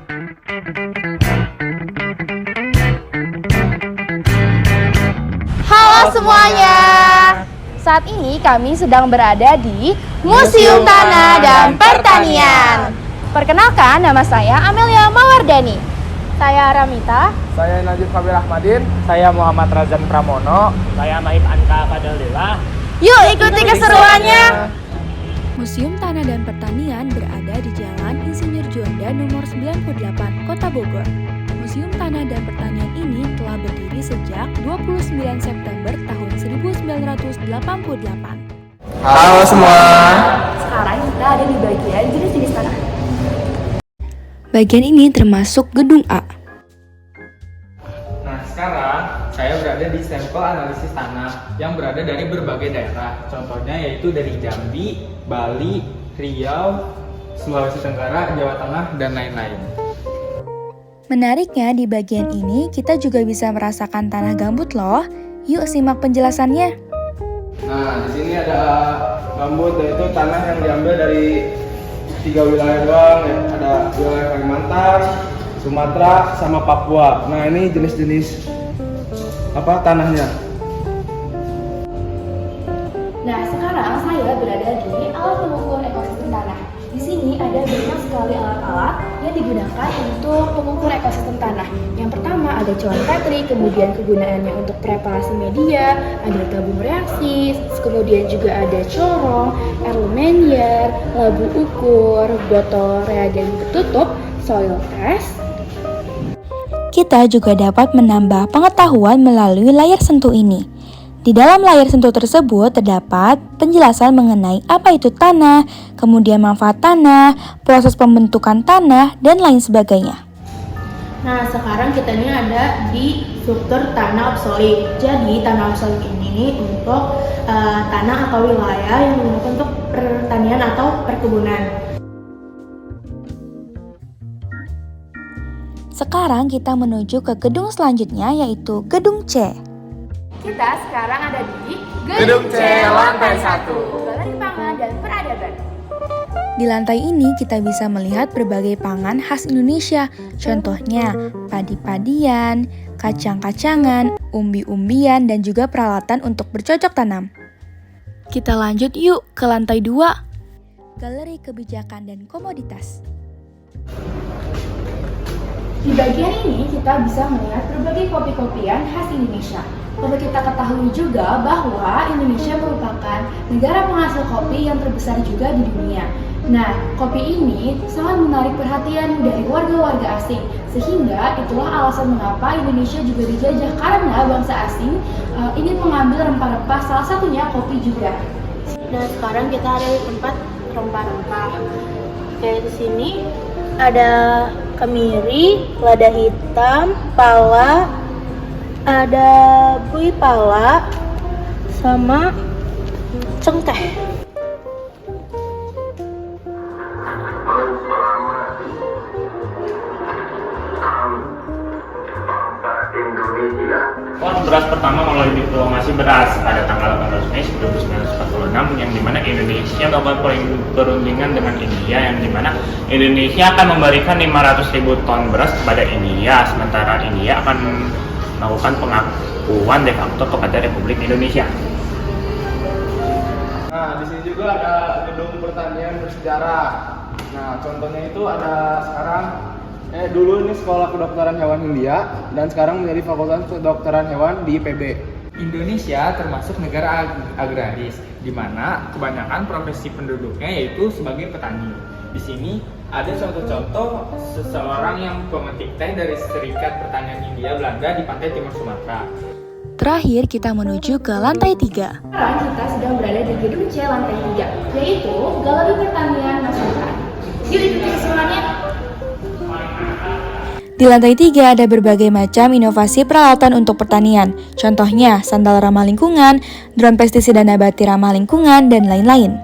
Halo semuanya. Saat ini kami sedang berada di Museum Tanah dan Pertanian. Perkenalkan, nama saya Amelia Mawardani. Saya Ramita. Saya Najib Fabir Ahmadin. Saya Muhammad Razan Pramono. Saya Mahib Anka Fadlillah. Yuk ikuti keseruannya. Museum Tanah dan Pertanian berada di Jalan Insinyur Juanda nomor 98, Kota Bogor. Museum Tanah dan Pertanian ini telah berdiri sejak 29 September tahun 1988. Halo semua. Sekarang kita ada di bagian jenis-jenis tanah. Bagian ini termasuk Gedung A. Nah, sekarang saya berada di sampel analisis tanah yang berada dari berbagai daerah. Contohnya yaitu dari Jambi, Bali, Riau, Sulawesi Tenggara, Jawa Tengah, dan lain-lain. Menariknya, di bagian ini kita juga bisa merasakan tanah gambut loh. Yuk simak penjelasannya. Nah, di sini ada gambut, yaitu tanah yang diambil dari 3 wilayah doang, ya. Ada wilayah Kalimantan, Sumatera, sama Papua. Nah, ini jenis-jenis tanahnya. Nah, sekarang saya berada di alat pengukur ekosistem tanah. Di sini ada banyak sekali alat-alat yang digunakan untuk pengukur ekosistem tanah. Yang pertama ada Cowan Petri, kemudian kegunaannya untuk preparasi media, ada tabung reaksi, kemudian juga ada corong, erlenmeyer, labu ukur, botol reagen tertutup, soil test. Kita juga dapat menambah pengetahuan melalui layar sentuh ini. Di dalam layar sentuh tersebut terdapat penjelasan mengenai apa itu tanah, kemudian manfaat tanah, proses pembentukan tanah, dan lain sebagainya. Nah, sekarang kita ini ada di struktur tanah obsolit. Jadi, tanah obsolit ini untuk tanah atau wilayah yang digunakan untuk pertanian atau perkebunan. Sekarang kita menuju ke gedung selanjutnya, yaitu Gedung C. Kita sekarang ada di Gedung C, lantai 1. Galeri Pangan dan Peradaban. Di lantai ini kita bisa melihat berbagai pangan khas Indonesia. Contohnya padi-padian, kacang-kacangan, umbi-umbian, dan juga peralatan untuk bercocok tanam. Kita lanjut yuk ke lantai 2. Galeri Kebijakan dan Komoditas. Di bagian ini kita bisa melihat berbagai kopi-kopian khas Indonesia. Perlu kita ketahui juga bahwa Indonesia merupakan negara penghasil kopi yang terbesar juga di dunia. Nah, kopi ini sangat menarik perhatian dari warga-warga asing, sehingga itulah alasan mengapa Indonesia juga dijajah karena bangsa asing ingin mengambil rempah-rempah, salah satunya kopi juga. Nah, sekarang kita ada di tempat rempah-rempah. Kayak di sini ada kemiri, lada hitam, pala, ada buih pala, sama cengkeh. Pos beras pertama melalui diplomasi beras pada tanggal 18 Mei 1946 yang dimana Indonesia melakukan perundingan dengan India, yang dimana Indonesia akan memberikan 500.000 ton beras kepada India, sementara India akan melakukan pengakuan de facto kepada Republik Indonesia. Nah, di sini juga ada gedung pertanian bersejarah. Nah, contohnya itu ada sekarang dulu ini Sekolah Kedokteran Hewan Hindia dan sekarang menjadi Fakultas Kedokteran Hewan di IPB. Indonesia termasuk negara agraris, di mana kebanyakan profesi penduduknya yaitu sebagai petani. Di sini ada contoh-contoh seseorang yang pemetik teh dari Serikat Pertanian Hindia Belanda di pantai timur Sumatera. Terakhir kita menuju ke lantai 3. Sekarang kita sedang berada di gedung C lantai 3, yaitu Galeri Pertanian Masyarakat. Yuk ikuti keseruannya. Di lantai 3 ada berbagai macam inovasi peralatan untuk pertanian. Contohnya sandal ramah lingkungan, drone pestisida nabati ramah lingkungan, dan lain-lain.